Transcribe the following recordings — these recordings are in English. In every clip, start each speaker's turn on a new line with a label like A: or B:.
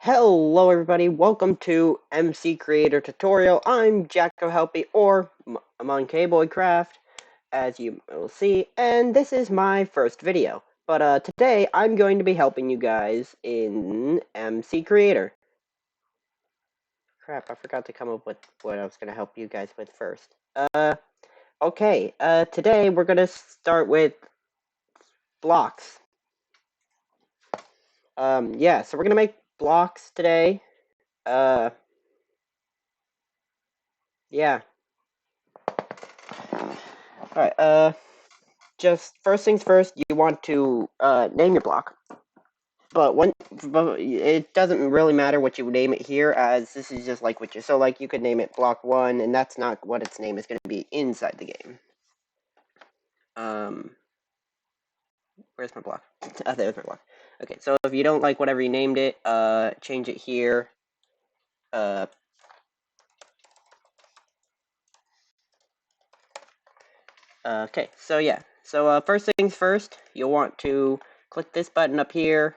A: Hello everybody, welcome to MCreator tutorial. I'm Jacko Helpy, or among K-Boy Craft, as you will see, and this is my first video. But today I'm going to be helping you guys in MCreator. Crap, I forgot to come up with what I was going to help you guys with first. Today we're going to start with blocks. So we're going to make blocks today. Yeah. Alright, just first things first, you want to name your block. But it doesn't really matter what you name it here, as this is just like you could name it block 1, and that's not what its name is going to be inside the game. Where's my block? There's my block. Okay, so if you don't like whatever you named it, change it here. Okay, so yeah. So first things first, you'll want to click this button up here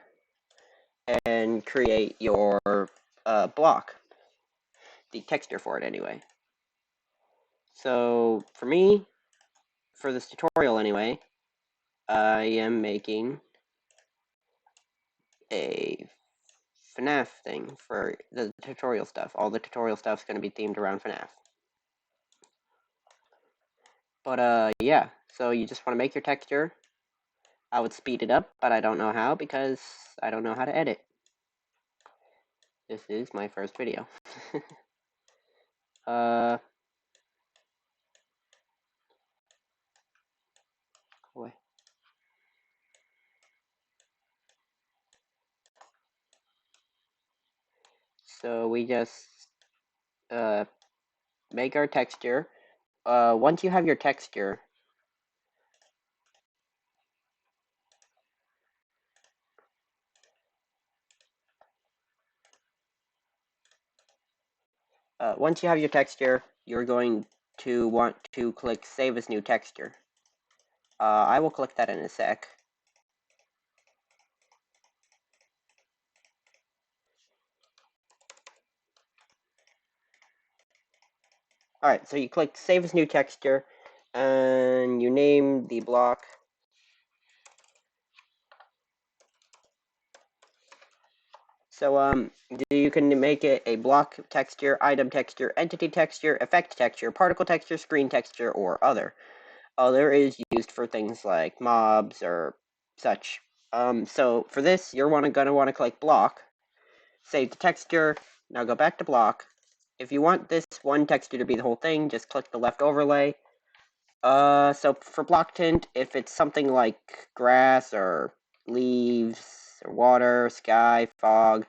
A: and create your block. The texture for it anyway. So for me, for this tutorial anyway, I am making a FNAF thing for the tutorial stuff. All the tutorial stuff is going to be themed around FNAF. But yeah, so you just want to make your texture. I would speed it up, but I don't know how because I don't know how to edit. This is my first video. Boy. So we just make our texture. Once you have your texture, you're going to want to click Save as New Texture. I will click that in a sec. Alright, so you click Save as New Texture, and you name the block. So, you can make it a block texture, item texture, entity texture, effect texture, particle texture, screen texture, or other. Other is used for things like mobs or such. So for this, you're gonna want to click block, save the texture, now go back to block. If you want this one texture to be the whole thing, just click the left overlay. So for block tint, if it's something like grass or leaves or water, sky, fog,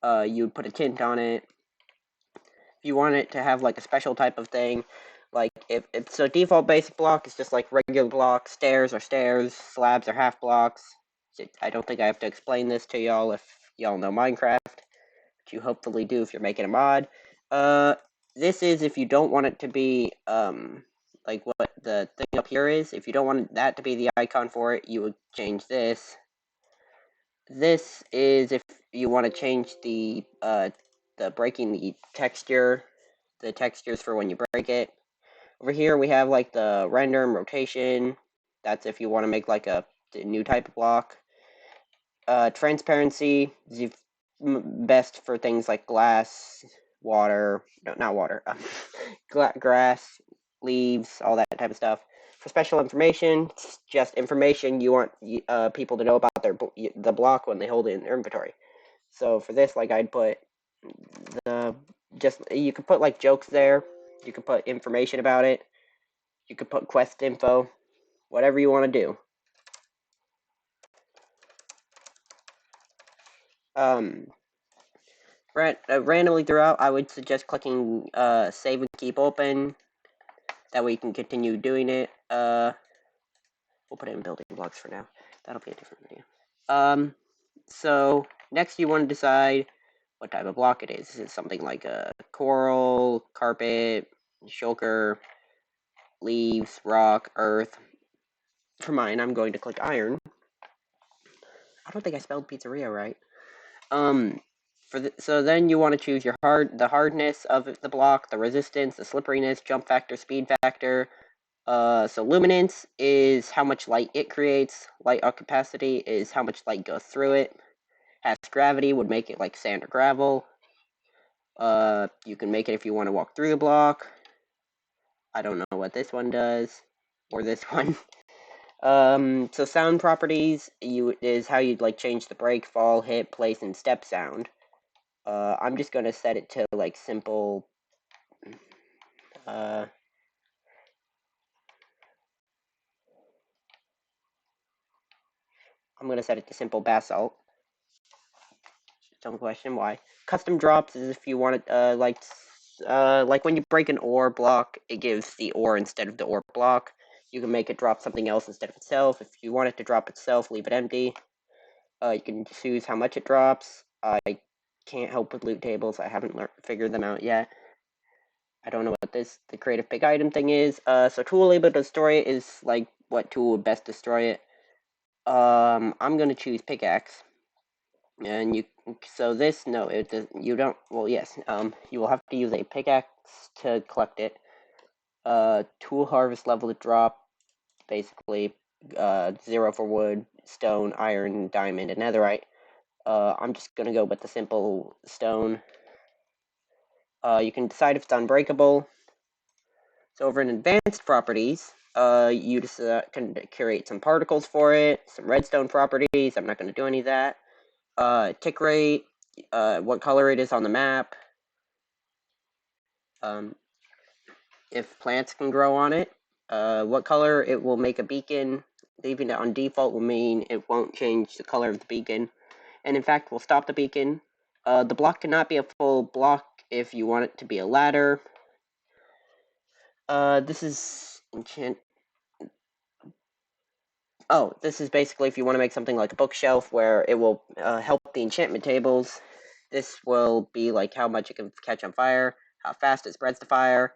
A: you would put a tint on it. If you want it to have like a special type of thing, like so default basic block is just like regular block, stairs are stairs, slabs are half blocks. I don't think I have to explain this to y'all if y'all know Minecraft, but you hopefully do if you're making a mod. This is if you don't want it to be, like what the thing up here is. If you don't want that to be the icon for it, you would change this. This is if you want to change the breaking the texture, the textures for when you break it. Over here we have like the render and rotation. That's if you want to make like a new type of block. Transparency is best for things like glass, water, no, not water, grass, leaves, all that type of stuff. For special information, it's just information you want people to know about the block when they hold it in their inventory. So for this, like I'd put you could put like jokes there. You could put information about it. You could put quest info, whatever you want to do. Randomly throughout, I would suggest clicking save and keep open. That way you can continue doing it. We'll put it in building blocks for now. That'll be a different video. So next you want to decide what type of block it is. Is it something like a coral, carpet, shulker, leaves, rock, earth? For mine, I'm going to click iron. I don't think I spelled pizzeria right. So then you want to choose the hardness of the block, the resistance, the slipperiness, jump factor, speed factor. So luminance is how much light it creates. Light opacity is how much light goes through it. Has gravity would make it like sand or gravel. You can make it if you want to walk through the block. I don't know what this one does, or this one. So sound properties is how you'd like change the break, fall, hit, place, and step sound. I'm just gonna set it to like simple. I'm gonna set it to simple basalt. Don't question why. Custom drops is if you want it, like when you break an ore block, it gives the ore instead of the ore block. You can make it drop something else instead of itself. If you want it to drop itself, leave it empty. You can choose how much it drops. I can't help with loot tables. I haven't figured them out yet. I don't know what the creative big item thing is. So tool able to destroy it is like what tool would best destroy it. I'm gonna choose pickaxe. And you don't, well, yes, you will have to use a pickaxe to collect it. Tool harvest level to drop, basically, 0 for wood, stone, iron, diamond, and netherite. I'm just gonna go with the simple stone. You can decide if it's unbreakable. So over in advanced properties, you just can create some particles for it, some redstone properties. I'm not gonna do any of that. Tick rate, what color it is on the map, if plants can grow on it, what color it will make a beacon. Leaving it on default will mean it won't change the color of the beacon, and in fact will stop the beacon. The block cannot be a full block if you want it to be a ladder. This is enchant. Oh, this is basically if you want to make something like a bookshelf where it will help the enchantment tables. This will be like how much it can catch on fire, how fast it spreads the fire,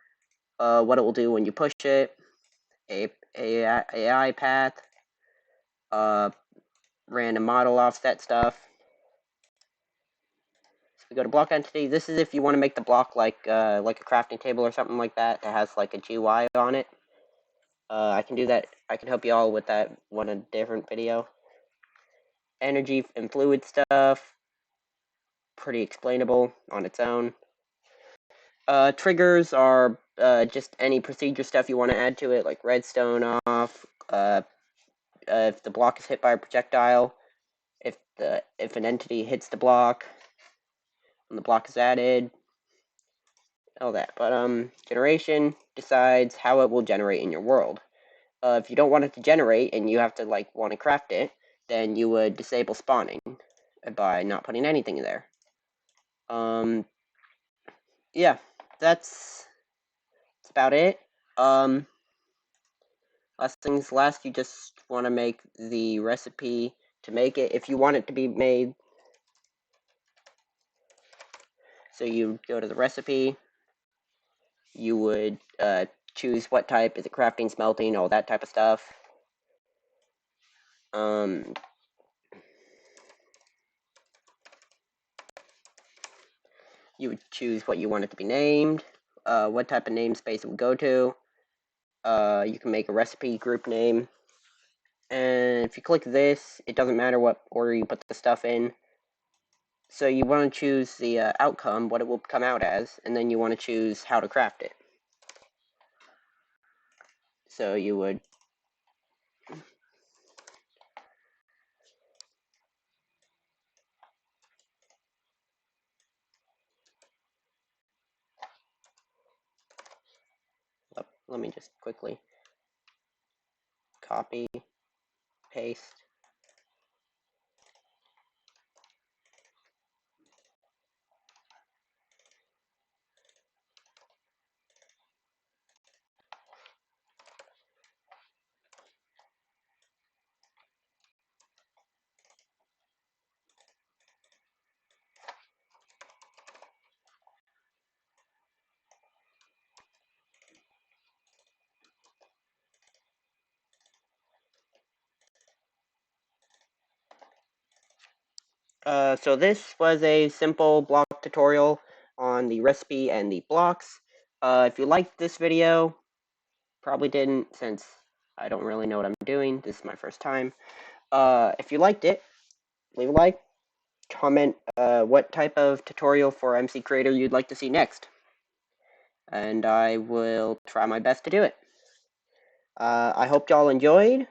A: what it will do when you push it, AI path, random model offset stuff. So we go to block entity. This is if you want to make the block like a crafting table or something like that that has like a GUI on it. I can do that. I can help you all with that one in a different video. Energy and fluid stuff, pretty explainable on its own. Triggers are just any procedure stuff you want to add to it, like redstone off. If the block is hit by a projectile, if an entity hits the block, when the block is added, all that. But generation decides how it will generate in your world. If you don't want it to generate and you have to like want to craft it, then you would disable spawning by not putting anything there. Yeah, that's about it. Last things last, you just want to make the recipe to make it. If you want it to be made, so you go to the recipe, you would choose what type, is it crafting, smelting, all that type of stuff. You would choose what you want it to be named, what type of namespace it would go to. You can make a recipe group name. And if you click this, it doesn't matter what order you put the stuff in. So you want to choose the outcome, what it will come out as, and then you want to choose how to craft it. So you would let me just quickly copy, paste. So this was a simple block tutorial on the recipe and the blocks. If you liked this video, probably didn't since I don't really know what I'm doing. This is my first time. If you liked it, leave a like, comment what type of tutorial for MCreator you'd like to see next, and I will try my best to do it. I hope y'all enjoyed.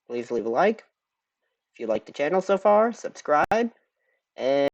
A: Please leave a like. If you like the channel so far, subscribe, and